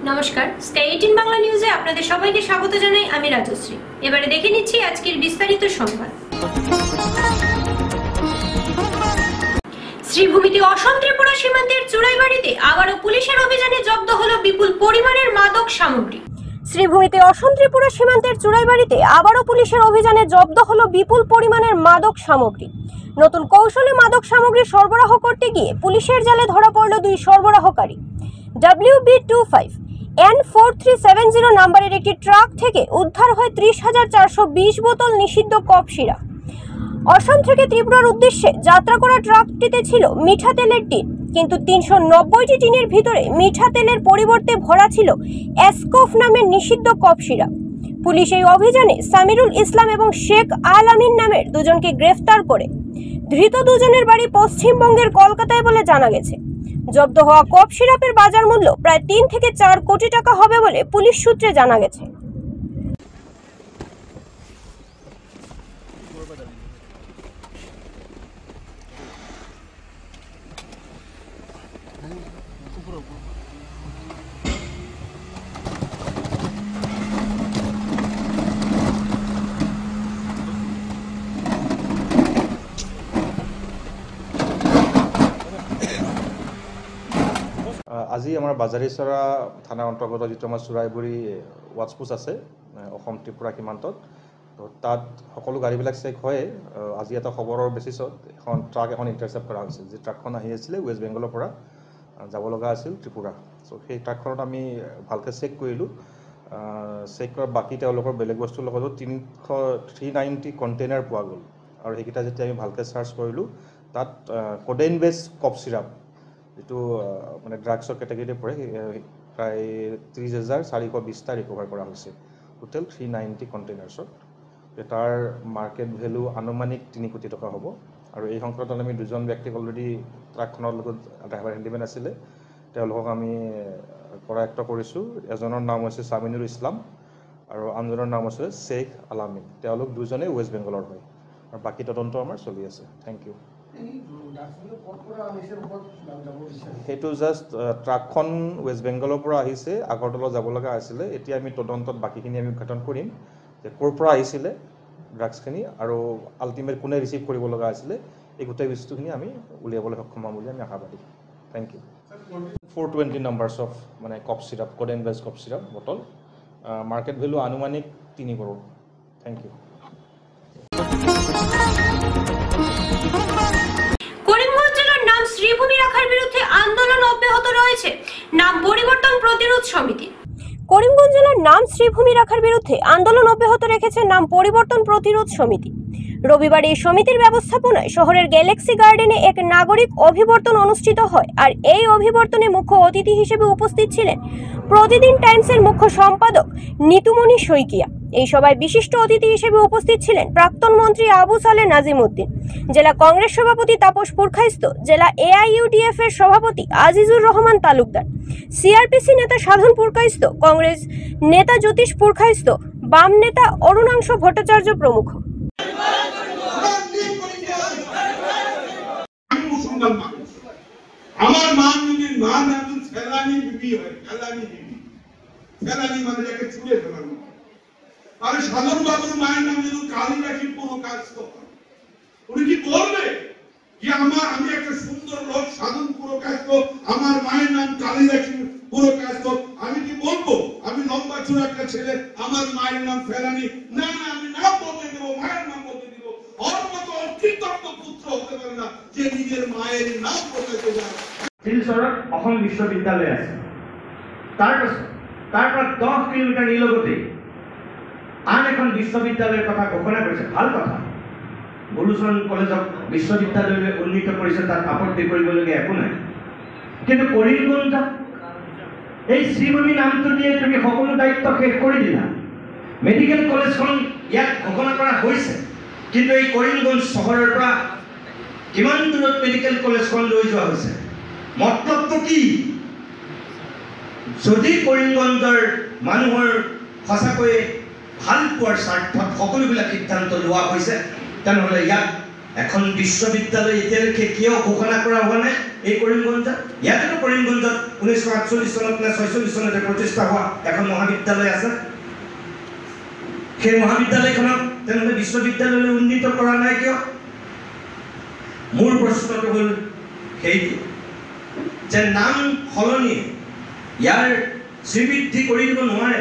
নমস্কার, স্কাই 18 বাংলা নিউজে আপনাদের সবাইকে স্বাগত জানাই। আমি রাজশ্রী। এবারে দেখে নিচ্ছি আজকের বিস্তারিত সংবাদ। শ্রীভূমিতে অসম ত্রিপুরা সীমান্তের চুড়াইবাড়িতে আবারও পুলিশের অভিযানে জব্দ হলো বিপুল পরিমাণের মাদক সামগ্রী। শ্রীভূমিতে অসম ত্রিপুরা সীমান্তের চুড়াইবাড়িতে আবারও পুলিশের অভিযানে জব্দ হলো বিপুল পরিমাণের মাদক সামগ্রী। নতুন কৌশলে মাদক সামগ্রী সরবরাহ করতে গিয়ে পুলিশের জালে ধরা পড়ল দুই সরবরাহকারী। WB25 N4370 নাম্বারের একটি ট্রাক থেকে উদ্ধার হয় 30,420 বোতল নিষিদ্ধ কফ সিরাপ। অসম থেকে ত্রিপুরার উদ্দেশ্যে যাত্রা করা ট্রাকটিতে ছিল মিঠা তেলের টিন, কিন্তু 390টি টিনের ভিতরে মিঠা তেলের পরিবর্তে ভরা ছিল এসকোফ নামের নিষিদ্ধ কফ সিরাপ। পুলিশ এই অভিযানে সামিরুল ইসলাম এবং শেখ আল আমিন নামের দুজনকে গ্রেফতার করে। ধৃত দুজনের বাড়ি পশ্চিমবঙ্গের কলকাতায় বলে জানা গেছে। জব্দ হওয়া কফ সিরাপের বাজার মূল্য প্রায় 3 থেকে 4 কোটি টাকা হবে বলে পুলিশ সূত্রে জানা গেছে। আজি আমাৰ বাজাৰীচৰা থানা অন্তৰ্গত যিটো আমাৰ চুৰাইবাৰী ৱাটছপোষ্ট আছে অসম ত্ৰিপুৰা সীমান্তত, তো তাত সকলো গাড়ীবিলাক চেক হয়। আজি এটা খবৰৰ বেচিছত এখন ট্ৰাক এখন ইণ্টাৰচেপ্ট কৰা হৈছিল। যি ট্ৰাকখন আহি আছিলে ৱেষ্ট বেংগলৰ পৰা যাব লগা আছিল ত্ৰিপুৰা। চ' সেই ট্ৰাকখনত আমি ভালকৈ চেক কৰিলোঁ। চেক কৰাৰ বাকী তেওঁলোকৰ বেলেগ বস্তুৰ লগতো 390 কণ্টেইনাৰ পোৱা গ'ল। আৰু সেইকেইটা যেতিয়া আমি ভালকৈ চাৰ্চ কৰিলোঁ, তাত কোডেইন বেছ কফ চিৰাপ, যিটো মানে ড্ৰাগছৰ কেটেগৰীতে পৰে, প্ৰায় 30,420টা ৰিকভাৰ কৰা হৈছে। টোটেল 390 কণ্টেইনাৰ্ছত। তাৰ মাৰ্কেট ভেলু আনুমানিক 3 কোটি টকা হ'ব। আৰু এই সংক্ৰান্তত আমি দুজন ব্যক্তিক অলৰেডি ট্ৰাকখনৰ লগত ড্ৰাইভাৰ হেণ্ডিমেন আছিলে, তেওঁলোকক আমি কৰায়ত্ব কৰিছোঁ। এজনৰ নাম হৈছে সামিনুল ইছলাম আৰু আনজনৰ নাম হৈছে শেখ আল আমিন। তেওঁলোক দুজনেই ৱেষ্ট বেংগলৰ হয় আৰু বাকী তদন্ত আমাৰ চলি আছে। Thank you. সেইটো জাষ্ট ট্ৰাকখন ৱেষ্ট বেংগলৰ পৰা আহিছে, আগৰতলা যাব লগা আছিলে। এতিয়া আমি তদন্তত বাকীখিনি আমি উদ্ঘাটন কৰিম যে ক'ৰ পৰা আহিছিলে ড্ৰাগছখিনি আৰু আল্টিমেট কোনে ৰিচিভ কৰিব লগা আছিলে। এই গোটেই বস্তুখিনি আমি উলিয়াবলৈ সক্ষম হ'ম বুলি আমি আশাবাদী। Thank you. 420 নাম্বাৰ্ছ অফ মানে কফ চিৰাপ, কোডেইন বেছ কফ চিৰাপ বটল। মাৰ্কেট ভেলু আনুমানিক 3 কৰোৰ। Thank you. করিমগঞ্জ জেলার নাম শ্রীভূমি রাখার বিরুদ্ধে আন্দোলন অব্যাহত রয়েছে। নাম পরিবর্তন প্রতিরোধ সমিতি। করিমগঞ্জ জেলার নাম শ্রীভূমি রাখার বিরুদ্ধে আন্দোলন অব্যাহত রেখেছে নাম পরিবর্তন প্রতিরোধ সমিতি। রবিবার এই সমিতির ব্যবস্থাপনায় শহরের গ্যালাক্সি গার্ডেনে এক নাগরিক অভিবর্তন অনুষ্ঠিত হয়। আর এই অভিবর্তনে মুখ্য অতিথি হিসেবে উপস্থিত ছিলেন প্রতিদিন টাইমসের মুখ্য সম্পাদক নিতুমণি শইকিয়া। এই সভায় বিশিষ্ট অতিথি হিসেবে উপস্থিত ছিলেন প্রাক্তন মন্ত্রী আবু সালে নাজিম উদ্দিন, জেলা কংগ্রেস সভাপতি তাপস পুরখাইস্ত, জেলা AIUDF এর সভাপতি আজিজুর রহমান তালুকদার, CRPC নেতা সাধন পুরখাইস্ত, কংগ্রেস নেতা জ্যোতিষ পুরখাইস্ত, বাম নেতা অরুণাংশ ভট্টাচার্য প্রমুখ। আমার মা যদি নাম একজন ফেলানি বিবি হয়, ফেলানি বিবি, ফেলানি মানে যাকে ছুঁড়ে ফেলানো। আর সাধন বাবুর মায়ের নাম যদি কালী রাখি পুরো কাজ তো উনি কি বলবে যে আমি একটা সুন্দর লোক, সাধন পুরো কাজ তো, আমার মায়ের নাম কালী রাখি পুরো কাজ তো, আমি কি বলবো আমি লম্বা চূড়া একটা ছেলে, আমার মায়ের নাম ফেলানি? না না, আমি নাম বলতে দেবো, মায়ের নাম বলতে দিব। ওর মতো অকৃতজ্ঞ পুত্র হতে পারে না যে নিজের মায়ের নাম বলতে দেবে। শিলচৰত অসম বিশ্ববিদ্যালয় আছে, তাৰ পৰা 10 কিলোমিটাৰ নিলগতে আন এখন বিশ্ববিদ্যালয়ৰ কথা ঘোষণা কৰিছে। ভাল কথা, গুৰুচৰণ কলেজক বিশ্ববিদ্যালয়লৈ উন্নীত কৰিছে, তাত আপত্তি কৰিবলগীয়া একো নাই। কিন্তু কৰিমগঞ্জক এই শ্ৰীভূমি নামটো দিয়ে তুমি সকলো দায়িত্ব শেষ কৰি দিলা। মেডিকেল কলেজখন ইয়াত ঘোষণা কৰা হৈছে, কিন্তু এই কৰিমগঞ্জ চহৰৰ পৰা কিমান দূৰত মেডিকেল কলেজখন লৈ যোৱা হৈছে? মতলবটো কি? যদি কৰিমগঞ্জৰ মানুহৰ সঁচাকৈ ভাল পোৱাৰ স্বাৰ্থত সকলোবিলাক সিদ্ধান্ত লোৱা হৈছে, তেনেহ'লে ইয়াত এখন বিশ্ববিদ্যালয় এতিয়ালৈকে কিয় ঘোষণা কৰা হোৱা নাই এই কৰিমগঞ্জত? ইয়াতেতো কৰিমগঞ্জত 1948 চনত নে 46 চনতে প্ৰতিষ্ঠা হোৱা এখন মহাবিদ্যালয় আছে। সেই মহাবিদ্যালয়খনক তেনেহ'লে বিশ্ববিদ্যালয়লৈ উন্নীত কৰা নাই কিয়? মোৰ প্ৰশ্নটো হ'ল সেইটো যে নাম সলনি ইয়াৰ শ্ৰীবৃদ্ধি কৰি দিব নোৱাৰে।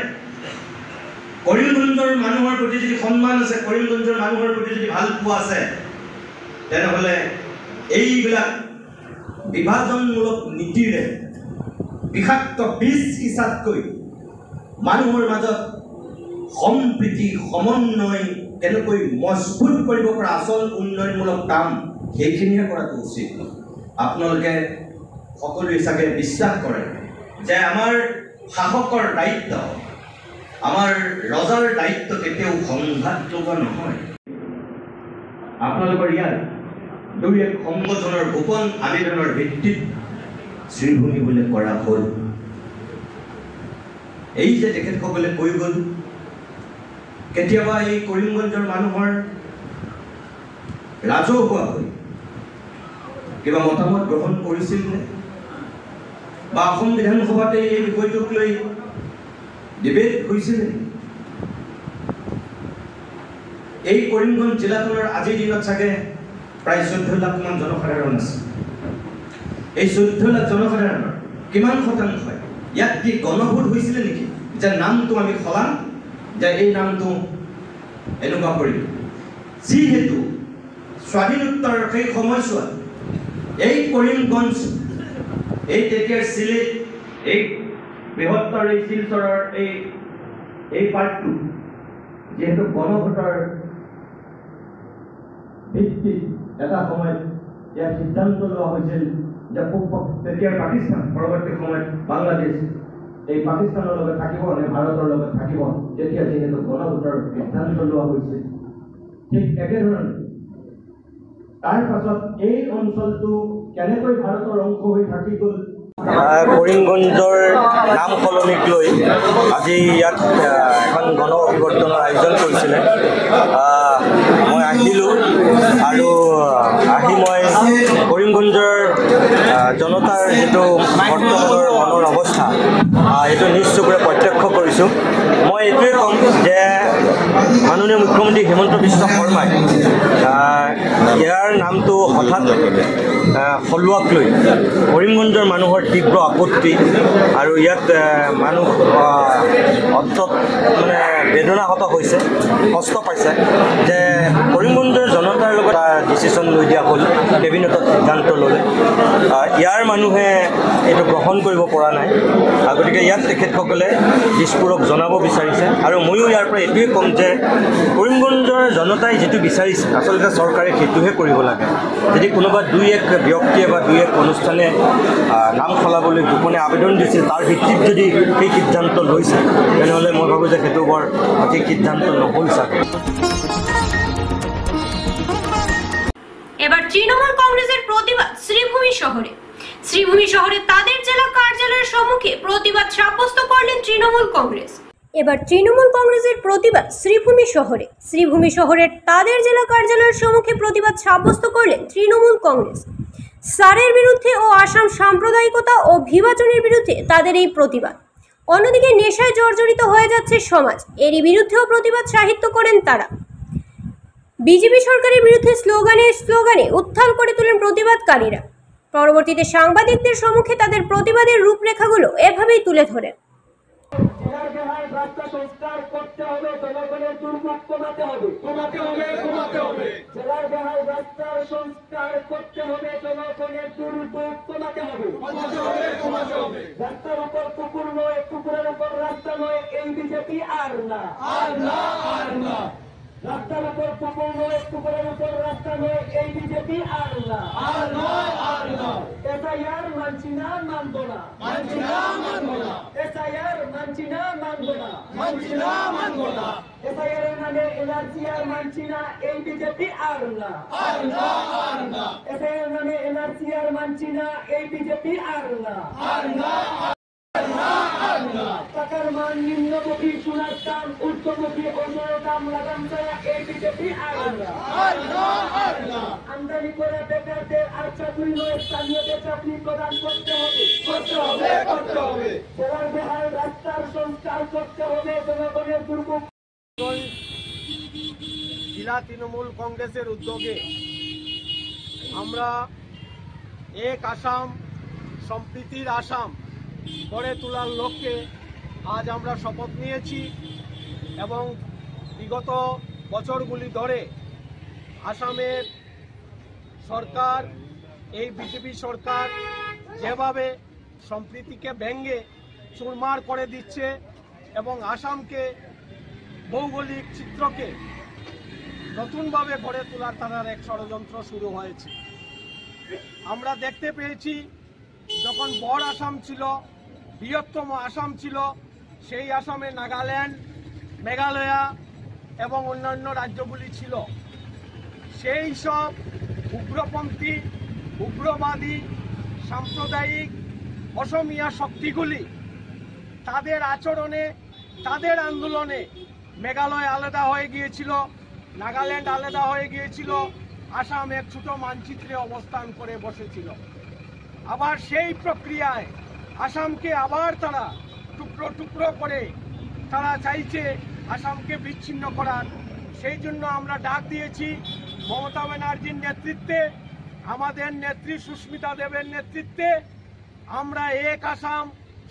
কৰিমগঞ্জৰ মানুহৰ প্ৰতি যদি সন্মান আছে, কৰিমগঞ্জৰ মানুহৰ প্ৰতি যদি ভাল পোৱা আছে, তেনেহ'লে এইবিলাক বিভাজনমূলক নীতিৰে বিষাক্ত বীজ সিঁচাতকৈ মানুহৰ মাজত সম্প্ৰীতি সমন্বয় কেনেকৈ মজবুত কৰিব পৰা আচল উন্নয়নমূলক কাম সেইখিনিয়ে কৰাটো উচিত। আপোনালোকে সকলোৱে চাগে বিশ্বাস কৰে যে আমাৰ শাসকৰ দায়িত্ব, আমাৰ ৰজাৰ দায়িত্ব কেতিয়াও সংঘাত লগা নহয়। আপোনালোকৰ ইয়াত দুই এক সংগঠনৰ গোপন আবেদনৰ ভিত্তিত শ্ৰীভূমি বোলে কৰা হ'ল। এই যে তেখেতসকলে কৈ গ'ল, কেতিয়াবা এই কৰিমগঞ্জৰ মানুহৰ ৰাজহুৱাকৈ কিবা মতামত গ্ৰহণ কৰিছিল নে? বা অসম বিধানসভাতে এই বিষয়টোক লৈ ডিবেট হৈছিল? এই কৰিমগঞ্জ জিলাখনৰ আজিৰ দিনত চাগে প্ৰায় 14 লাখ মান জনসাধাৰণ আছে। এই 14 লাখ জনসাধাৰণৰ কিমান শতাংশ ইয়াত কি গণভোট হৈছিলে নেকি যে নামটো আমি সলাম, যে এই নামটো এনেকুৱা কৰিম? যিহেতু স্বাধীনোত্তৰ সেই সময়ছোৱাত এই কৰিমগঞ্জ, এই তেতিয়াৰ চিলেট, এই বৃহত্তৰ এই শিলচৰৰ এই পাৰ্টটো যিহেতু গণভোটৰ ভিত্তিত এটা সময়ত ইয়াত সিদ্ধান্ত লোৱা হৈছিল যে তেতিয়াৰ পাকিস্তান, পৰৱৰ্তী সময়ত বাংলাদেশ এই পাকিস্তানৰ লগত থাকিব নে ভাৰতৰ লগত থাকিব, তেতিয়া যিহেতু গণভোটৰ সিদ্ধান্ত লোৱা হৈছিল। ঠিক একেধৰণে তাৰ পাছত এই অঞ্চলটো কেনেকৈ ভাৰতৰ অংশ হৈ থাকি গ'ল। কৰিমগঞ্জৰ নাম সলনিক লৈ আজি ইয়াত এখন গণ অভিৱৰ্তনৰ আয়োজন কৰিছিলে। মই আহিলোঁ আৰু আহি মই কৰিমগঞ্জৰ জনতাৰ যিটো বৰ্তমানৰ মনৰ অৱস্থা এইটো নিজ চকুৰে প্ৰত্যক্ষ কৰিছোঁ। মই এইটোৱে ক'ম যে মাননীয় মুখ্যমন্ত্ৰী হিমন্ত বিশ্ব শৰ্মাই ইয়াৰ নামটো হঠাৎ সলোৱাক লৈ কৰিমগঞ্জৰ মানুহৰ তীব্ৰ আপত্তি আৰু ইয়াত মানুহ অন্তত মানে বেদনাহত হৈছে, কষ্ট পাইছে যে কৰিমগঞ্জৰ জনতাৰ লগত ডিচিশ্যন লৈ দিয়া হ'ল, কেবিনেটত সিদ্ধান্ত ল'লে। ইয়াৰ মানুহে এইটো গ্ৰহণ কৰিব পৰা নাই। গতিকে ইয়াত তেখেতসকলে বিস্ফোৰক জনাব বিচাৰিছে আৰু ময়ো ইয়াৰ পৰা এইটোৱে ক'ম যে কৰিমগঞ্জৰ জনতাই যিটো বিচাৰিছে আচলতে চৰকাৰে সেইটোহে কৰিব লাগে। যদি কোনোবা দুই এক ব্যক্তিয়ে বা দুই এক অনুষ্ঠানে নাম সলাবলৈ গোপনে আবেদন দিছিল, তাৰ ভিত্তিত যদি সেই সিদ্ধান্ত লৈছে, তেনেহ'লে মই ভাবোঁ যে সেইটো বৰ সঠিক সিদ্ধান্ত নহ'ল চাগে। এবার তৃণমূল কংগ্রেসের প্রতিবাদ শ্রীভূমি শহরে। শ্রীভূমি শহরে তাদের জেলা কার্যালয়ের সম্মুখে প্রতিবাদ সাব্যস্ত করলেন তৃণমূল কংগ্রেস। এবার তৃণমূল কংগ্রেসের প্রতিবাদ শ্রীভূমি শহরে। শ্রীভূমি শহরের তাদের জেলা কার্যালয়ের সম্মুখে প্রতিবাদ সাব্যস্ত করলেন তৃণমূল কংগ্রেস। সারের বিরুদ্ধে ও আসাম সাম্প্রদায়িকতা ও বিভাজনের বিরুদ্ধে তাদের এই প্রতিবাদ। অন্যদিকে নেশায় জর্জরিত হয়ে যাচ্ছে সমাজ, এরই বিরুদ্ধেও প্রতিবাদ সাহিত্য করেন তারা। বিজেপি সরকারের বিরুদ্ধে স্লোগানে উত্থাল করে তোলেন প্রতিবাদকারীরা। পরবর্তীতে সাংবাদিকদের সম্মুখে তাদের প্রতিবাদের রূপরেখাগুলো এভাবেই তুলে ধরেন। রাস্তা সংস্কার করতে হবে, জনগণের দুর্ভোগ কমাতে হবে, জেলার বেহাল রাস্তার সংস্কার করতে হবে, জনগণের দুর্ভোগ কমাতে হবে, রাস্তার উপর পুকুর নয়, পুকুরের উপর রাস্তা নয়, এই বিজেপি আর না। রাস্তার উপর পুকুর নয়, পুকুরের উপর রাস্তা নয়, এই বিজেপি আর না। এসআইআর মানছি না, মানবো না। এসআইআর মানছি না, মানবো না। এসআইআর এর নামে এনআরসি আর মানছি না, এই বিজেপি আর না। এসআইআর নামে এনআরসি আর মানছি না, এই বিজেপি আর না। টাকার মান নিম্নমুখী, সোনার দাম ঊর্ধ্বমুখী, অন্য দাম লাগাম ছাড়া এই বিজেপি আর না। জারি করে বেকারদের আর চাকরি নয়, স্থানীয়দের চাকরি প্রদান করতে হবে। জেলার বেহাল রাস্তার সংস্কার করতে হবে। জনগণের দুর্ভোগ জেলা তৃণমূল কংগ্রেসের উদ্যোগে আমরা এক আসাম সম্প্রীতির আসাম গড়ে তোলার লক্ষ্যে আজ আমরা শপথ নিয়েছি এবং বিগত বছরগুলি ধরে আসামের সরকার, এই বিজেপি সরকার যেভাবে সম্প্রীতিকে ভেঙে চুরমার করে দিচ্ছে এবং আসামকে ভৌগোলিক চিত্রকে নতুনভাবে গড়ে তোলার তার এক ষড়যন্ত্র শুরু হয়েছে। আমরা দেখতে পেয়েছি যখন বড় আসাম ছিল, বৃহত্তম আসাম ছিল, সেই আসামে নাগাল্যান্ড, মেঘালয়া এবং অন্যান্য রাজ্যগুলি ছিল। সেই সব উগ্রপন্থী, উগ্রবাদী, সাম্প্রদায়িক অসমিয়া শক্তিগুলি তাদের আচরণে, তাদের আন্দোলনে মেঘালয় আলাদা হয়ে গিয়েছিল, নাগাল্যান্ড আলাদা হয়ে গিয়েছিল, আসাম এক ছোট মানচিত্রে অবস্থান করে বসেছিল। আবার সেই প্রক্রিয়ায় আসামকে আবার তারা টুকরো টুকরো করে তারা চাইছে আসামকে বিচ্ছিন্ন করার। সেই জন্য আমরা ডাক দিয়েছি মমতা ব্যানার্জির নেতৃত্বে, আমাদের নেত্রী সুস্মিতা দেবের নেতৃত্বে আমরা এক আসাম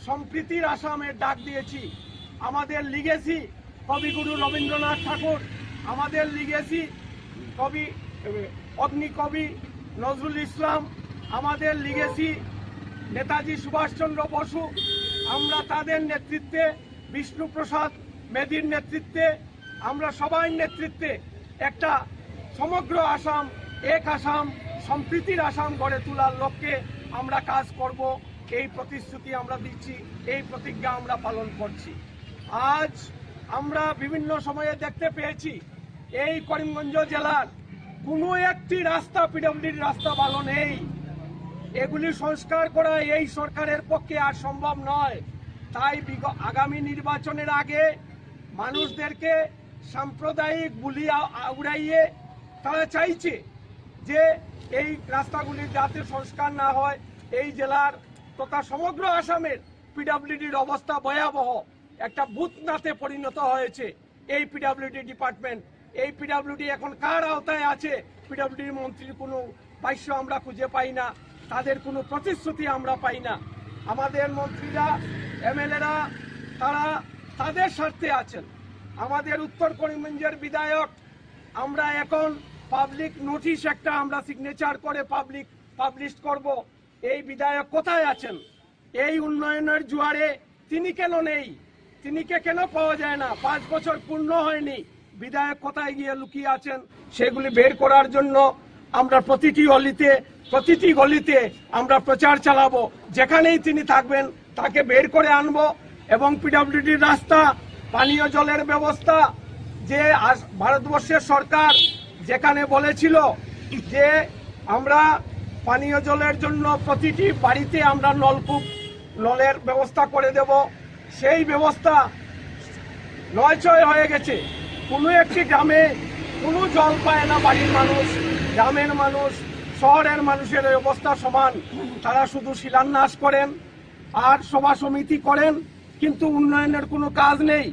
সম্প্রীতির আসামের ডাক দিয়েছি। আমাদের লিগেসি কবিগুরু রবীন্দ্রনাথ ঠাকুর, আমাদের লিগেসি কবি অগ্নিকবি নজরুল ইসলাম, আমাদের লিগেসি নেতাজি সুভাষচন্দ্র বসু, আমরা তাদের নেতৃত্বে, বিষ্ণুপ্রসাদ মেধির নেতৃত্বে, আমরা সবাই নেতৃত্বে একটা সমগ্র আসাম, এক আসাম সম্প্রীতির আসাম গড়ে তোলার লক্ষ্যে আমরা কাজ করব। এই প্রতিশ্রুতি আমরা দিচ্ছি, এই প্রতিজ্ঞা আমরা পালন করছি। আজ আমরা বিভিন্ন সময়ে দেখতে পেয়েছি এই করিমগঞ্জ জেলার কোনো একটি রাস্তা, পিডব্লিউডির রাস্তা ভালো নেই। এগুলি সংস্কার করা এই সরকারের পক্ষে আর সম্ভব নয়। তাই আগামী নির্বাচনের আগে মানুষদেরকে সাম্প্রদায়িক বুলি উড়াইয়ে তারা চাইছে যে এই রাস্তাগুলির যাতে সংস্কার না হয়। এই জেলার তথা সমগ্র আসামের পিডব্লিউডির অবস্থা ভয়াবহ, একটা ভূতনাথে পরিণত হয়েছে এই পিডব্লিউডি ডিপার্টমেন্ট। এই পিডব্লিউডি এখন কার আওতায় আছে? পিডব্লিউডি মন্ত্রীর কোনো ভাষ্য আমরা খুঁজে পাই না, তাদের কোনো প্রতিশ্রুতি আমরা পাই না। আমাদের মন্ত্রীরা, এমএলএরা তারা তাদের স্বার্থে আছেন। আমাদের উত্তর করিমগঞ্জের বিধায়ক, আমরা এখন পাবলিক নোটিশ একটা আমরা সিগনেচার করে পাবলিশ করব। এই বিধায়ক কোথায় আছেন? এই উন্নয়নের জোয়ারে তিনি কেন নেই? তিনিকে কেন পাওয়া যায় না? 5 বছর পূর্ণ হয়নি, বিধায়ক কোথায় গিয়ে লুকিয়ে আছেন? সেগুলি বের করার জন্য আমরা প্রতিটি গলিতে আমরা প্রচার চালাবো। যেখানেই তিনি থাকবেন তাকে বের করে আনবো এবং পিডব্লিউডির রাস্তা, পানীয় জলের ব্যবস্থা, যে ভারতবর্ষের সরকার যেখানে বলেছিল যে আমরা পানীয় জলের জন্য প্রতিটি বাড়িতে আমরা নলের ব্যবস্থা করে দেব, সেই ব্যবস্থা নয়ছয় হয়ে গেছে। কোনো একটি গ্রামে কোনো জল পায় না বাড়ির মানুষ, গ্রামের মানুষ, শহরের মানুষের এই অবস্থা সমান। তারা শুধু শিলান্যাস করেন আর সভা সমিতি করেন, কিন্তু উন্নয়নের কোনো কাজ নেই।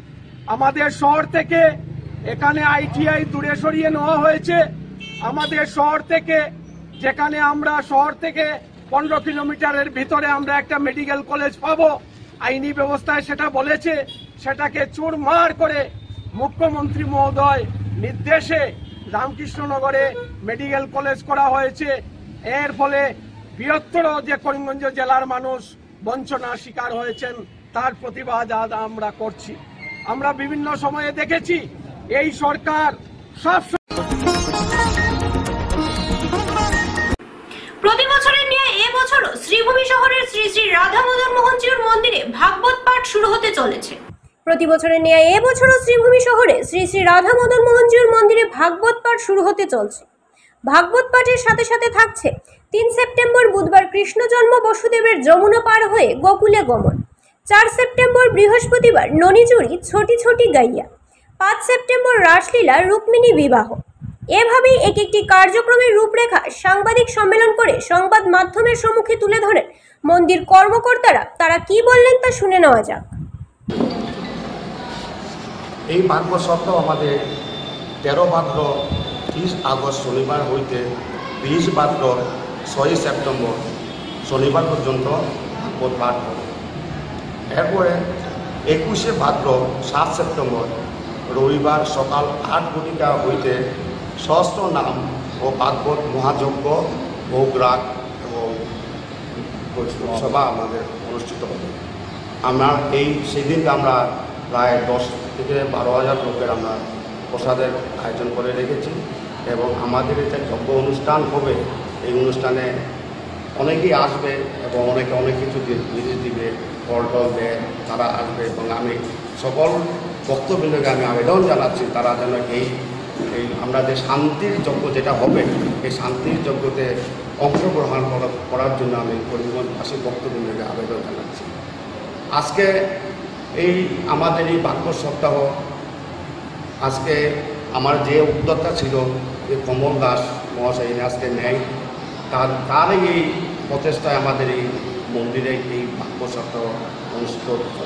আমাদের শহর থেকে এখানে আইটিআই দূরে সরিয়ে নেওয়া হয়েছে। আমাদের শহর থেকে, যেখানে আমরা শহর থেকে 15 কিলোমিটারের ভিতরে আমরা একটা মেডিকেল কলেজ পাবো, আইনি ব্যবস্থায় সেটা বলেছে, সেটাকে চুরমার করে মুখ্যমন্ত্রী মহোদয় নির্দেশে রামকৃষ্ণনগরে মেডিকেল কলেজ করা হয়েছে। এর ফলে বৃহত্তর যে করিমগঞ্জ জেলার মানুষ বঞ্চনার শিকার হয়েছেন, তার প্রতিবাদ আজ আমরা করছি। আমরা বিভিন্ন সময়ে দেখেছি এই সরকার সব প্রতি বছরের নিয়ে এবছরও শ্রীভূমি শহরের শ্রী শ্রী রাধা মদন মোহনজিউর মন্দিরে ভাগবত পাঠ শুরু হতে চলেছে। প্রতি বছরের নিয়ে এবছরও শ্রীভূমি শহরে শ্রী শ্রী রাধা মদন মোহনজিউর মন্দিরে ভাগবত পাঠ শুরু হতে চলছে। ভাগবত পাঠের সাথে সাথে থাকছে 3 সেপ্টেম্বর বুধবার কৃষ্ণ জন্ম বসুদেবের যমুনা পার হয়ে গোকুলে গমন, 4 সেপ্টেম্বর বৃহস্পতিবার ননীচুরি ছোটি ছোটি গাইয়া, 5 সেপ্টেম্বর রাসলীলা রুক্মিণী বিবাহ, এভাবেই এক একটি কার্যক্রমের রূপরেখা সাংবাদিক সম্মেলন করে সংবাদ মাধ্যমের সম্মুখে তুলে ধরেন মন্দির কর্মকর্তারা। তারা কি বললেন তা শুনে নেওয়া যাক। এই ভাগ্য সপ্তাহ আমাদের 13 ভাদ্র 30 আগস্ট শনিবার হইতে 20 ভাদ্র 6 সেপ্টেম্বর শনিবার পর্যন্ত ভাগবত পাঠ হবে। এরপরে 21 ভাদ্র 7 সেপ্টেম্বর রবিবার সকাল 8 ঘটিকা হইতে সহস্র নাম ও ভাগবত মহাযজ্ঞ ভোগরাগ এবং সভা আমাদের অনুষ্ঠিত হবে। আমরা সেদিনকে আমরা প্রায় 10 থেকে 12,000 লোকের আমরা প্রসাদের আয়োজন করে রেখেছি এবং আমাদের এটা যজ্ঞ অনুষ্ঠান হবে। এই অনুষ্ঠানে অনেকেই আসবে এবং অনেকে অনেক কিছু জিনিস দিবে, ফল টল দেয়, তারা আসবে এবং আমি সকল ভক্তবৃন্দকে আমি আবেদন জানাচ্ছি তারা যেন এই আমরা যে শান্তির যজ্ঞ যেটা হবে এই শান্তির যজ্ঞতে অংশগ্রহণ করার জন্য আমি করিমগঞ্জবাসী ভক্তবৃন্দকে আবেদন জানাচ্ছি। আজকে এই আমাদের এই ভাগবত সপ্তাহ আজকে আমার যে উদ্যোক্তা ছিল যে কমল দাস মহাশয় আজকে নেয় তার এই প্রচেষ্টায় আমাদের এই মন্দিরে এই ভাগবত সপ্তাহ অনুষ্ঠিত হচ্ছে।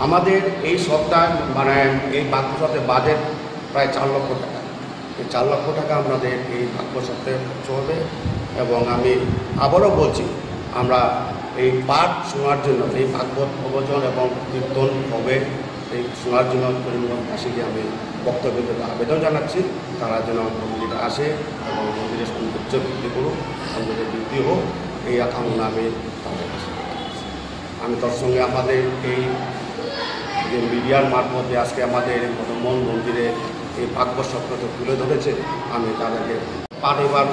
আমাদের এই সপ্তাহ মানে এই ভাগবত সপ্তাহে বাজেট প্রায় 4 লক্ষ টাকা। এই 4 লক্ষ টাকা আমাদের এই ভাগবত সপ্তাহে চলবে এবং আমি আবারও বলছি আমরা এই পাঠ শোনার জন্য এই ভাগবত প্রবচন এবং কীর্তন হবে এই শোনার জন্য করিমগঞ্জবাসীকে আমি বক্তব্যকে আবেদন জানাচ্ছি তারা যেন মন্দিরে আসে এবং মন্দিরের সৌন্দর্য বৃদ্ধি করুক, সৌন্দর্য বৃদ্ধি হোক এই আকাঙ্ক্ষা আমি তার সঙ্গে আমাদের এই যে মিডিয়ার মারফতে আজকে আমাদের মদনমোহন মন্দিরে এই ভাগবত সপ্তাহ তুলে ধরেছে আমি তাদেরকে পাঠ এবার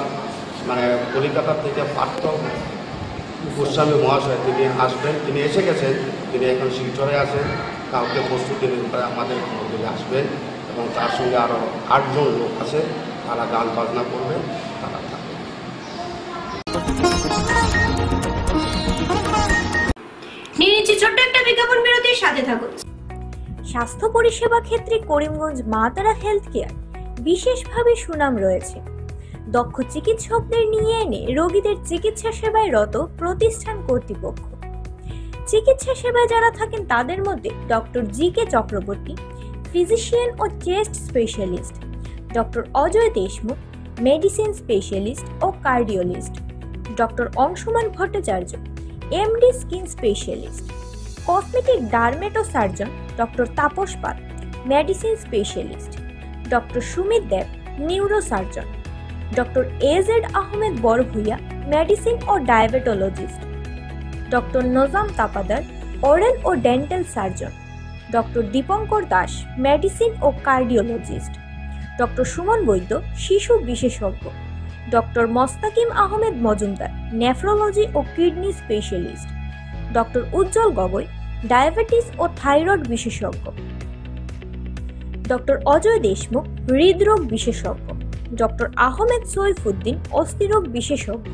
মানে কলিকাতা থেকে পার্থ গোস্বামী মহাশয় তিনি আসবেন, তিনি এসে গেছেন, তিনি এখন শিলচরে আছেন, কাউকে প্রস্তুতি আমাদের মন্দিরে আসবেন এবং তার সঙ্গে আরও 8 জন লোক আছে তারা গান বাজনা করবেন, তারা থাকবেন। নিয়েছি ছোট্ট একটা বিজ্ঞাপন বিরতির সাথে থাকুন। স্বাস্থ্য পরিষেবা ক্ষেত্রে করিমগঞ্জ মা তারা হেলথ কেয়ার বিশেষভাবে সুনাম রয়েছে। দক্ষ চিকিৎসকদের নিয়ে এনে রোগীদের চিকিৎসা সেবায় রত প্রতিষ্ঠান কর্তৃপক্ষ। চিকিৎসা সেবায় যারা থাকেন তাদের মধ্যে ডক্টর জি.কে. চক্রবর্তী, ফিজিশিয়ান ও chest specialist, doctor Ajay Deshmukh, medicine specialist ও cardiologist, doctor Anshuman Bhattacharya, MD skin specialist, cosmetic dermato surgeon doctor Tapas Pal, medicine specialist, doctor Sumit Deb, neuro surgeon, doctor AZ Ahmed Barbhuiya, medicine ও diabetologist, doctor Nazam Tapadar, oral ও dental surgeon, doctor Dipankar Das, medicine ও cardiologist, doctor Suman Baidya, শিশু বিশেষজ্ঞ, doctor Mostakim Ahmed Majumdar, nephrology ও kidney specialist, doctor উজ্জ্বল Gogoi, diabetes ও thyroid বিশেষজ্ঞ, doctor Ajay Deshmukh, হৃদরোগ বিশেষজ্ঞ, doctor Ahmed Saifuddin, অস্থিরোগ বিশেষজ্ঞ।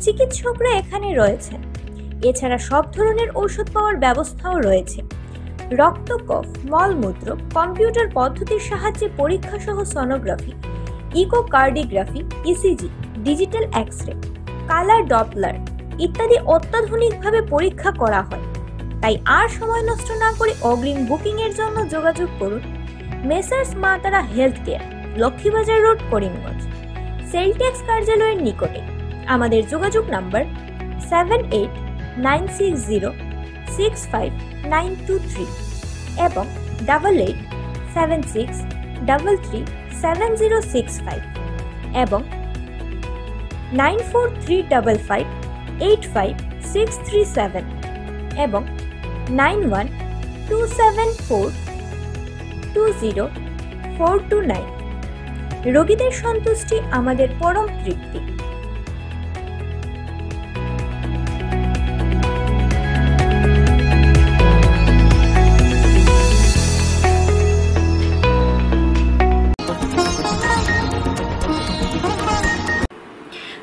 চিকিৎসকরা এখানে রয়েছেন। এছাড়া সব ধরনের ঔষধ পাওয়ার ব্যবস্থাও রয়েছে। রক্ত, কফ, মলমূত্র, কম্পিউটার পদ্ধতির সাহায্যে পরীক্ষা সহ sonography, echocardiography, ECG, digital X-ray, colour Doppler ইত্যাদি অত্যাধুনিকভাবে পরীক্ষা করা হয়। তাই আর সময় নষ্ট না করে অগ্রিম বুকিং এর জন্য যোগাযোগ করুন মেসার্স মা তারা health care, Laxmibazar road, Karimganj, sell tax কার্যালয়ের নিকটে। আমাদের যোগাযোগ নাম্বার 7896065923 এবং 8876337065 এবং 9435585637 এবং 9127420429। রোগীদের সন্তুষ্টি আমাদের পরম তৃপ্তি।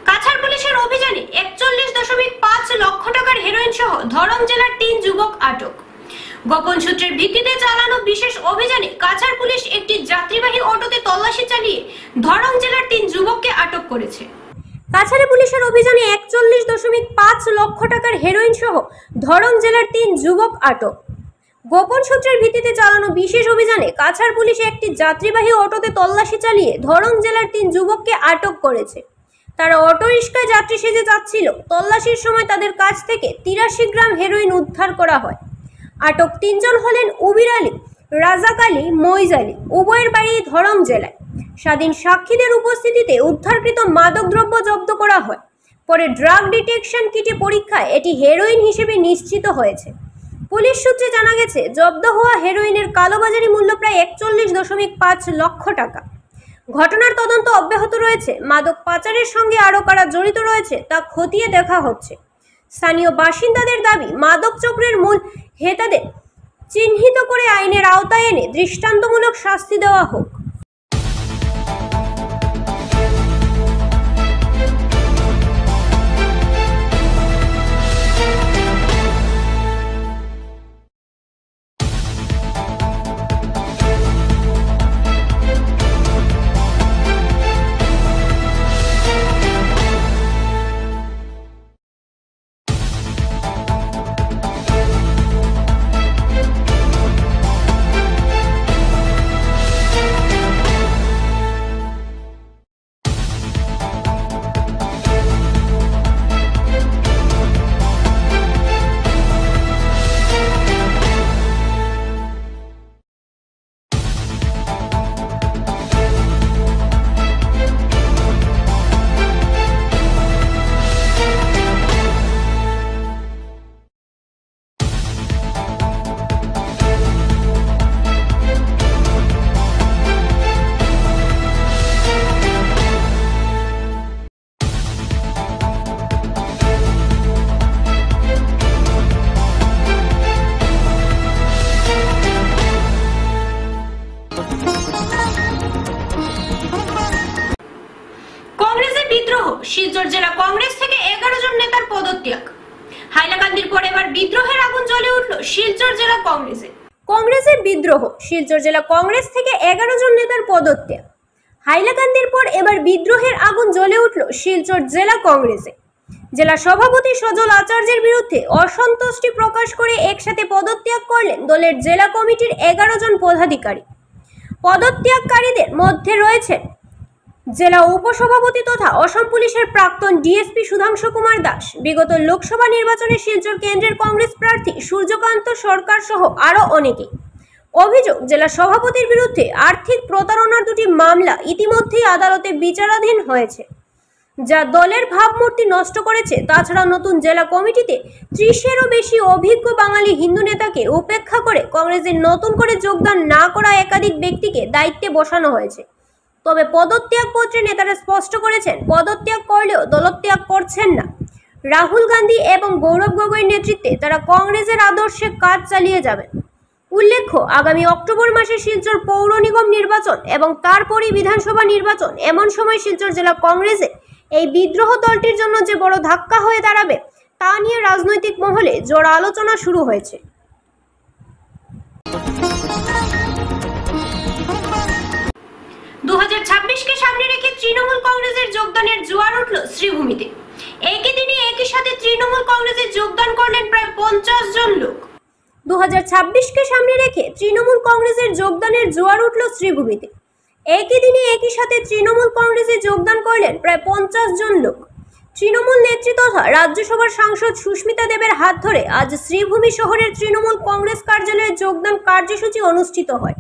কাছাড় পুলিশের অভিযানে 41.5 লক্ষ টাকার হেরোইন সহ ধরম জেলার 3 যুবক আটক। গোপন সূত্রের ভিত্তিতে চালানো বিশেষ অভিযানে কাছাড় পুলিশ একটি যাত্রীবাহী অটোতে তল্লাশি চালিয়ে ধরং জেলার 3 যুবককে আটক করেছে। কাছাড়ে পুলিশের অভিযানে 41.5 লক্ষ টাকার হেরোইন সহ ধরং জেলার 3 যুবক আটক। গোপন সূত্রের ভিত্তিতে চালানো বিশেষ অভিযানে কাছাড় পুলিশ একটি যাত্রীবাহী অটোতে তল্লাশি চালিয়ে ধরং জেলার 3 যুবককে আটক করেছে। তারা অটো রিক্সায় যাত্রী সেজে যাচ্ছিল। তল্লাশির সময় তাদের কাছ থেকে 83 গ্রাম হেরোইন উদ্ধার করা হয়। আটক 3 জন হলেন উবির আলী, রাজাক আলী, মইজ আলী, উভয়ের বাড়ি ধরং জেলায়। স্বাধীন সাক্ষীদের উপস্থিতিতে উদ্ধারকৃত মাদকদ্রব্য জব্দ করা হয়। পরে ড্রাগ ডিটেকশন কিটে পরীক্ষায় এটি হেরোইন হিসেবে নিশ্চিত হয়েছে। পুলিশ সূত্রে জানা গেছে, জব্দ হওয়া হেরোইনের কালোবাজারি মূল্য প্রায় 41.5 লক্ষ টাকা। ঘটনার তদন্ত অব্যাহত রয়েছে। মাদক পাচারের সঙ্গে আরও কারা জড়িত রয়েছে তা খতিয়ে দেখা হচ্ছে। স্থানীয় বাসিন্দাদের দাবি, মাদক চক্রের মূল হেতাদের চিহ্নিত করে আইনের আওতায় এনে দৃষ্টান্তমূলক শাস্তি দেওয়া হোক। শিলচর জেলা কংগ্রেস থেকে 11 জন নেতার পদত্যাগ। হাইলাকান্দির পর এবার বিদ্রোহের আগুন জ্বলে উঠল শিলচর জেলা কংগ্রেসে। কংগ্রেসের বিদ্রোহ। শিলচর জেলা কংগ্রেস থেকে 11 জন নেতার পদত্যাগ। হাইলাকান্দির পর এবার বিদ্রোহের আগুন জ্বলে উঠল শিলচর জেলা কংগ্রেসে। জেলা সভাপতি সজল আচার্যের বিরুদ্ধে অসন্তুষ্টি প্রকাশ করে একসাথে পদত্যাগ করলেন দলের জেলা কমিটির 11 জন পদাধিকারী। পদত্যাগকারীদের মধ্যে রয়েছেন জেলা উপসভাপতি তথা অসম পুলিশের প্রাক্তন ডিএসপি সুধাংশু কুমার দাস, বিগত লোকসভা নির্বাচনে শিলচর কেন্দ্রের কংগ্রেস প্রার্থী সূর্যকান্ত সরকার সহ আরও অনেকে। অভিযোগ, জেলা সভাপতির বিরুদ্ধে আর্থিক প্রতারণার 2টি মামলা ইতিমধ্যেই আদালতে বিচারাধীন হয়েছে, যা দলের ভাবমূর্তি নষ্ট করেছে। তাছাড়া নতুন জেলা কমিটিতে 30-এরও বেশি অভিজ্ঞ বাঙালি হিন্দু নেতাকে উপেক্ষা করে কংগ্রেসের নতুন করে যোগদান না করা একাধিক ব্যক্তিকে দায়িত্বে বসানো হয়েছে। তবে পদত্যাগ পত্রে নেতারা স্পষ্ট করেছেন, পদত্যাগ করলেও দলত্যাগ করছেন না। রাহুল গান্ধী এবং গৌরব গগৈর নেতৃত্বে তারা কংগ্রেসের আদর্শে কাজ চালিয়ে যাবেন। উল্লেখ্য, আগামী অক্টোবর মাসে শিলচর পৌর নিগম নির্বাচন এবং তারপরই বিধানসভা নির্বাচন। এমন সময় শিলচর জেলা কংগ্রেসে এই বিদ্রোহ দলটির জন্য যে বড় ধাক্কা হয়ে দাঁড়াবে তা নিয়ে রাজনৈতিক মহলে জোর আলোচনা শুরু হয়েছে। 2026কে সামনে রেখে তৃণমূল কংগ্রেসের যোগদানের জোয়ার উঠল শ্রীভূমিতে। একই দিনে একই সাথে তৃণমূল কংগ্রেসে যোগদান করলেন প্রায় 50 জন লোক। 2026কে সামনে রেখে তৃণমূল কংগ্রেসের যোগদানের জোয়ার উঠল শ্রীভূমিতে। একই দিনে একই সাথে তৃণমূল কংগ্রেসে যোগদান করলেন প্রায় 50 জন লোক। তৃণমূল নেত্রী তথা রাজ্যসভার সাংসদ সুস্মিতা দেবের হাত ধরে আজ শ্রীভূমি শহরের তৃণমূল কংগ্রেস কার্যালয়ে যোগদান কার্যসূচি অনুষ্ঠিত হয়।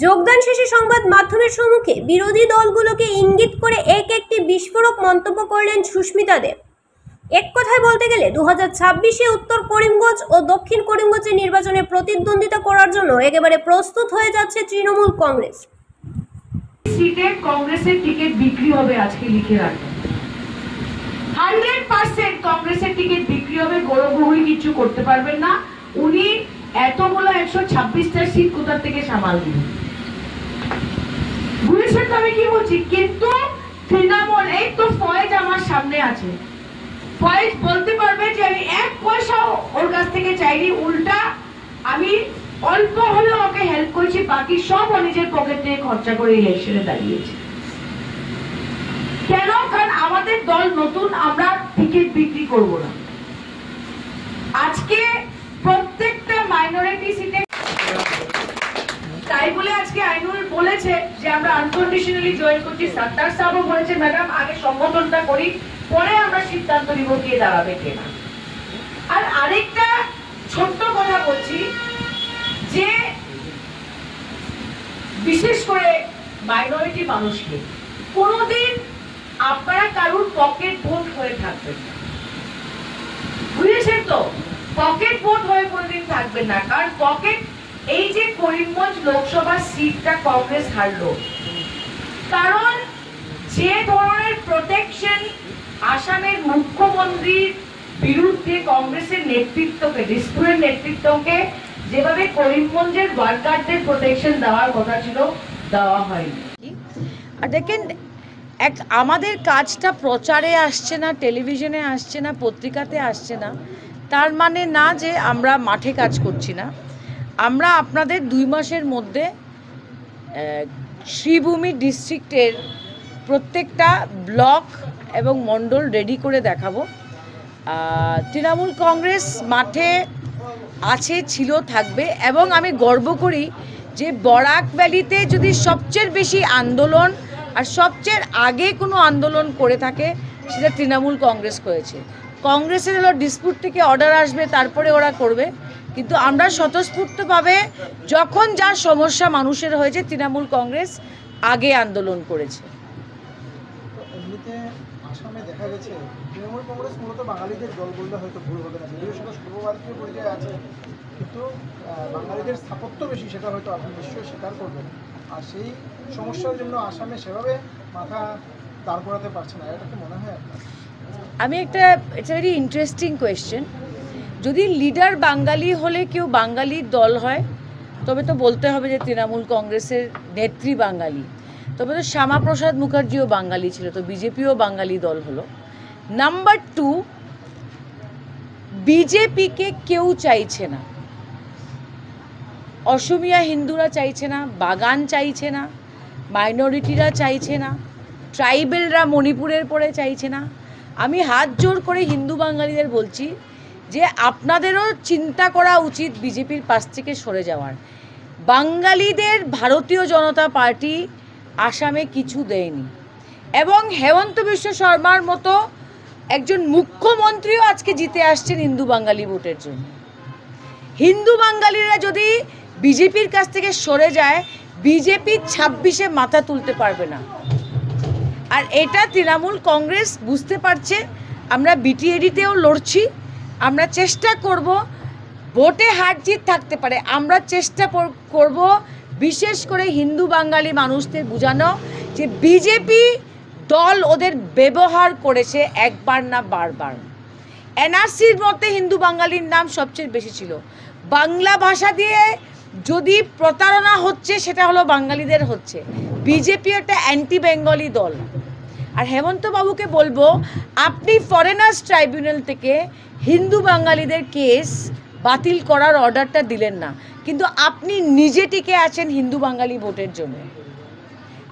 যোগদান শেষে সংবাদ মাধ্যমের সম্মুখে বিরোধী দলগুলোকে ইঙ্গিত করে একটি বিস্ফোরক মন্তব্য করলেন সুস্মিতা দেব। এক কথায় বলতে গেলে 2026-এ উত্তর করিমগঞ্জ ও দক্ষিণ করিমগঞ্জের নির্বাচনে প্রতিদ্বন্দ্বিতা করার জন্য একেবারে প্রস্তুত হয়ে যাচ্ছে তৃণমূল কংগ্রেস। সিটে কংগ্রেসের টিকিট বিক্রি হবে, আজকে লিখে রাখবেন। 100% কংগ্রেসের টিকিট বিক্রি হবে। গৌরব গগৈ কিছু করতে পারবেন না। উনি এতগুলো 126টা সিট কোথা থেকে সামাল দিবেন? বুঝেছেন তো আমি কি বলছি? কিন্তু তৃণমূল, এই তো ফয়েজ আমার সামনে আছে, ফয়েজ বলতে পারবে যে আমি 1 পয়সাও ওর কাছ থেকে চাইনি। উল্টা আমি অল্প হলেও ওকে হেল্প করেছি, বাকি সব ও নিজের পকেট থেকে খরচা করে ইলেকশনে দাঁড়িয়েছে। কেন? কারণ আমাদের দল নতুন, আমরা টিকিট বিক্রি করব না। আজকে প্রত্যেকটা মাইনরিটি সিটে, তাই বলে আজকে আইনুল বলেছে যে আমরা আনকন্ডিশনালি জয়েন করছি। সত্তার সাহেবও বলেছে ম্যাডাম আগে সংগঠনটা করি, পরে আমরা সিদ্ধান্ত নিব কে দাঁড়াবে কেনা। আর আরেকটা ছোট্ট কথা বলছি যে বিশেষ করে মাইনরিটি মানুষকে কোনোদিন আপনারা কারুর পকেট ভোট হয়ে থাকবেন না, বুঝেছেন তো? পকেট ভোট হয়ে কোনোদিন থাকবেন না, কারণ পকেট, এই যে করিমগঞ্জ লোকসভা সিটটা কংগ্রেস হারলো, কারণ যে ধরনের প্রোটেকশন আসামের মুখ্যমন্ত্রীর বিরুদ্ধে কংগ্রেসের নেতৃত্বকে, ডিসপুটের নেতৃত্বকে যেভাবে করিমগঞ্জের ওয়ার্কারদের প্রোটেকশন দেওয়ার কথা ছিল, দেওয়া হয়নি। আর দেখেন, আমাদের কাজটা প্রচারে আসছে না, টেলিভিশনে আসছে না, পত্রিকাতে আসছে না, তার মানে না যে আমরা মাঠে কাজ করছি না। আমরা আপনাদের 2 মাসের মধ্যে শ্রীভূমি ডিস্ট্রিক্টের প্রত্যেকটা ব্লক এবং মণ্ডল রেডি করে দেখাবো। তৃণমূল কংগ্রেস মাঠে আছে, ছিল, থাকবে। এবং আমি গর্ব করি যে বরাক ভ্যালিতে যদি সবচেয়ে বেশি আন্দোলন আর সবচেয়ে আগে কোনো আন্দোলন করে থাকে সেটা তৃণমূল কংগ্রেস করেছে। কংগ্রেসের হলো ডিসপুট থেকে অর্ডার আসবে, তারপরে ওরা করবে, কিন্তু আমরা স্বতঃস্ফূর্তভাবে যখন যা সমস্যা মানুষের হয়েছে তৃণমূল কংগ্রেস আগে আন্দোলন করেছে। এমনিতে আসামে দেখা গেছে তৃণমূল কংগ্রেস মূলত বাঙালিদের দল বললে হয়তো ভুল হবে না, যদিও সেটা সর্বভারতীয় পর্যায়ে আছে, কিন্তু বাঙালিদের স্থাপত্য বেশি, সেটা হয়তো আপনি নিশ্চয়ই স্বীকার করবেন। আর সেই সমস্যার জন্য আসামে সেভাবে মাথা দাঁড় করাতে পারছে না, এটা কি মনে হয় আপনার? It's a very interesting question. যদি লিডার বাঙালি হলে কেউ বাঙালির দল হয়, তবে তো বলতে হবে যে তৃণমূল কংগ্রেসের নেত্রী বাঙালি। তবে তো শ্যামাপ্রসাদ মুখার্জিও বাঙালি ছিল, তো বিজেপিও বাঙালি দল হলো। নাম্বার 2, বিজেপিকে কেউ চাইছে না। অসমিয়া হিন্দুরা চাইছে না, বাগান চাইছে না, মাইনরিটিরা চাইছে না, ট্রাইবেলরা মণিপুরের পরে চাইছে না। আমি হাত জোর করে হিন্দু বাঙালিদের বলছি যে আপনাদেরও চিন্তা করা উচিত বিজেপির পাশ থেকে সরে যাওয়ার। বাঙালিদের ভারতীয় জনতা পার্টি আসামে কিছু দেয়নি, এবং হেমন্ত বিশ্ব শর্মার মতো একজন মুখ্যমন্ত্রীও আজকে জিতে আসছেন হিন্দু বাঙালি ভোটের জন্য। হিন্দু বাঙালিরা যদি বিজেপির কাছ থেকে সরে যায়, বিজেপি 26-এ মাথা তুলতে পারবে না। আর এটা তৃণমূল কংগ্রেস বুঝতে পারছে। আমরা বিটিএডিতেও লড়ছি, আমরা চেষ্টা করব, ভোটে হার জিত থাকতে পারে, আমরা চেষ্টা করব বিশেষ করে হিন্দু বাঙালি মানুষদের বোঝানো যে বিজেপি দল ওদের ব্যবহার করেছে একবার না বারবার। এনআরসির মধ্যে হিন্দু বাঙালির নাম সবচেয়ে বেশি ছিল। বাংলা ভাষা দিয়ে যদি প্রতারণা হচ্ছে সেটা হলো বাঙালিদের হচ্ছে। বিজেপি একটা অ্যান্টি বেঙ্গলি দল। আর হেমন্ত বাবুকে বলবো, আপনি ফরেনার্স ট্রাইব্যুনাল থেকে হিন্দু বাঙালিদের কেস বাতিল করার অর্ডারটা দিলেন না, কিন্তু আপনি নিজে টিকে আছেন হিন্দু বাঙালি ভোটের জন্য।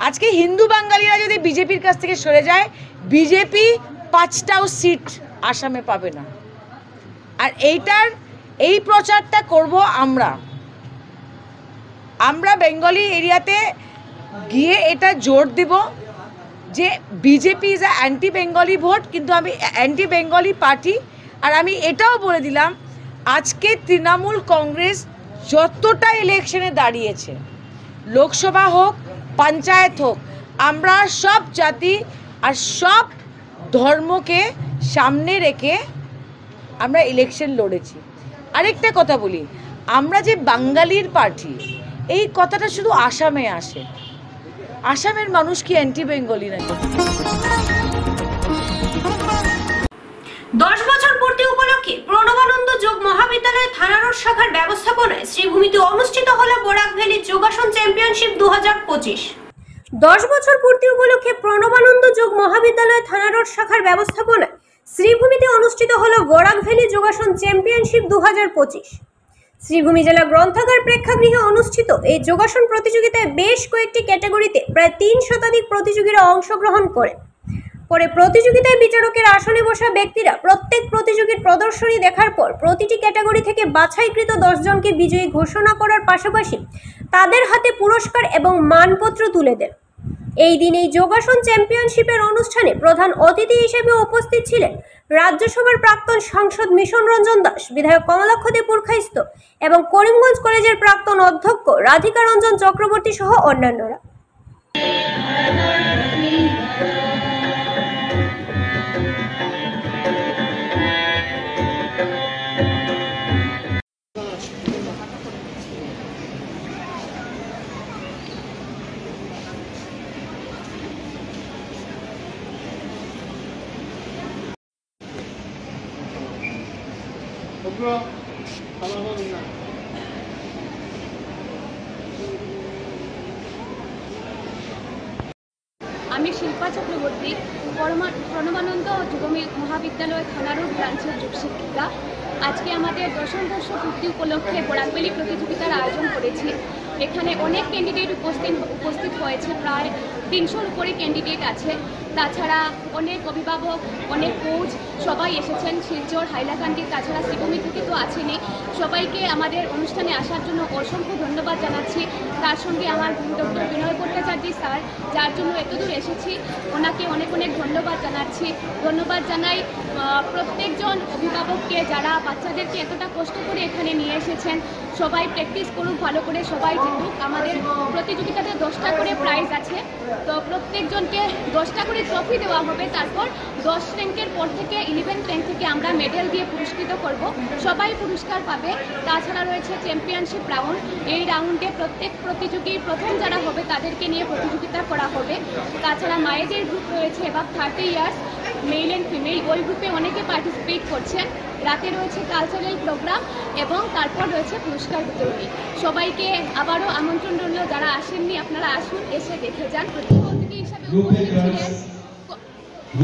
আজকে হিন্দু বাঙালিরা যদি বিজেপির কাছ থেকে সরে যায়, বিজেপি 5টাও সিট আসামে পাবে না। আর এই প্রচারটা করব আমরা বেঙ্গলি এরিয়াতে গিয়ে এটা জোর দিব যে BJP is a anti Bengali vote, কিন্তু আমি অ্যান্টি বেঙ্গলি পার্টি। আর আমি এটাও বলে দিলাম, আজকে তৃণমূল কংগ্রেস যতটা ইলেকশনে দাঁড়িয়েছে, লোকসভা হোক, পঞ্চায়েত হোক, আমরা সব জাতি আর সব ধর্মকে সামনে রেখে আমরা ইলেকশন লড়েছি। আরেকটা কথা বলি, আমরা যে বাঙালির পার্টি, এই কথাটা শুধু আসামে আসে। আসামের মানুষ কি অ্যান্টি বেঙ্গলি নাকি? 10 বছর পূর্তি উপলক্ষে প্রণবানন্দ যোগ মহাবিদ্যালয় থানারোড শাখার ব্যবস্থাপনায় শ্রীভূমিতে অনুষ্ঠিত হলো বরাক ভ্যালি যোগাসন চ্যাম্পিয়নশিপ 2025। 10 বছর পূর্তি উপলক্ষে প্রণবানন্দ যোগ মহাবিদ্যালয় থানারোড শাখার ব্যবস্থাপনায় শ্রীভূমিতে অনুষ্ঠিত হলো বরাক ভ্যালি যোগাসন চ্যাম্পিয়নশিপ 2025। শ্রীভূমি জেলা গ্রন্থাগার প্রেক্ষাগৃহে অনুষ্ঠিত এই যোগাসন প্রতিযোগিতায় বেশ কয়েকটি ক্যাটাগরিতে প্রায় 3 শতাধিক প্রতিযোগীরা অংশগ্রহণ করে। পরে প্রতিযোগিতায় বিচারকের আসনে বসা ব্যক্তিরা প্রত্যেক প্রতিযোগীর প্রদর্শনী দেখার পর প্রতিটি ক্যাটাগরি থেকে বাছাইকৃত 10 জনকে বিজয়ী ঘোষণা করার পাশাপাশি তাদের হাতে পুরস্কার এবং মানপত্র তুলে দেন। এই দিন এই যোগাসন চ্যাম্পিয়নশিপের অনুষ্ঠানে প্রধান অতিথি হিসেবে উপস্থিত ছিলেন রাজ্যসভার প্রাক্তন সাংসদ মিশন রঞ্জন দাস, বিধায়ক কমলাক্ষ দে পুরকাইস্ত এবং করিমগঞ্জ কলেজের প্রাক্তন অধ্যক্ষ রাধিকা রঞ্জন চক্রবর্তী সহ অন্যান্যরা। আমি শিল্পা চক্রবর্তী, প্রণবানন্দ যুব মহাবিদ্যালয় থানারোড ব্রাঞ্চের যুগ শিক্ষিকা। আজকে আমাদের দশম বর্ষ পূর্তি উপলক্ষে বরাকবেলি প্রতিযোগিতার আয়োজন করেছি। এখানে অনেক ক্যান্ডিডেট উপস্থিত হয়েছে, প্রায় 300-র উপরে ক্যান্ডিডেট আছে। তাছাড়া অনেক অভিভাবক, অনেক কোচ সবাই এসেছেন শিলচর, হাইলাকান্দি, তাছাড়া শ্রীভূমি থেকে তো আছেনই। সবাইকে আমাদের অনুষ্ঠানে আসার জন্য অসংখ্য ধন্যবাদ জানাচ্ছি। তার সঙ্গে আমার ডক্টর বিনয় ভট্টাচার্য স্যার, যার জন্য এতদূর এসেছি, ওনাকে অনেক অনেক ধন্যবাদ জানাচ্ছি। ধন্যবাদ জানাই প্রত্যেকজন অভিভাবককে, যারা বাচ্চাদেরকে এতটা কষ্ট করে এখানে নিয়ে এসেছেন। সবাই প্র্যাকটিস করুক ভালো করে, সবাই জিতুক। আমাদের প্রতিযোগিতাতে 10টা করে প্রাইজ আছে, তো প্রত্যেকজনকে 10টা করে ট্রফি দেওয়া হবে। তারপর 10 র্যাঙ্কের পর থেকে 11 র্যাঙ্ক থেকে আমরা মেডেল দিয়ে পুরস্কৃত করব, সবাই পুরস্কার পাবে। তাছাড়া রয়েছে চ্যাম্পিয়নশিপ রাউন্ড, এই রাউন্ডে প্রত্যেক প্রতিযোগী প্রথম যারা হবে তাদেরকে নিয়ে প্রতিযোগিতা করা হবে। তাছাড়া মায়েদের গ্রুপ রয়েছে এবং 30 ইয়ার্স মেল অ্যান্ড ফিমেল, ওই গ্রুপে অনেকে পার্টিসিপেট করছেন। রাতে রয়েছে কালচারাল প্রোগ্রাম এবং তারপর রয়েছে পুরস্কার বিতরণী। সবাইকে আবারও আমন্ত্রণ রইল, যারা আসেননি আপনারা আসুন, এসে দেখে যান।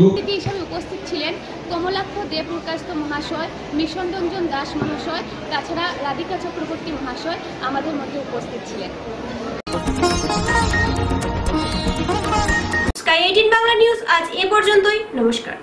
অতিথি হিসাবে উপস্থিত ছিলেন কমলাক্ষ দে পুরকাইস্ত মহাশয়, মিশন রঞ্জন দাস মহাশয়, তাছাড়া রাধিকা চক্রবর্তী মহাশয় আমাদের মধ্যে উপস্থিত ছিলেন। স্কাই 18 বাংলা নিউজ আজ এ পর্যন্তই। নমস্কার।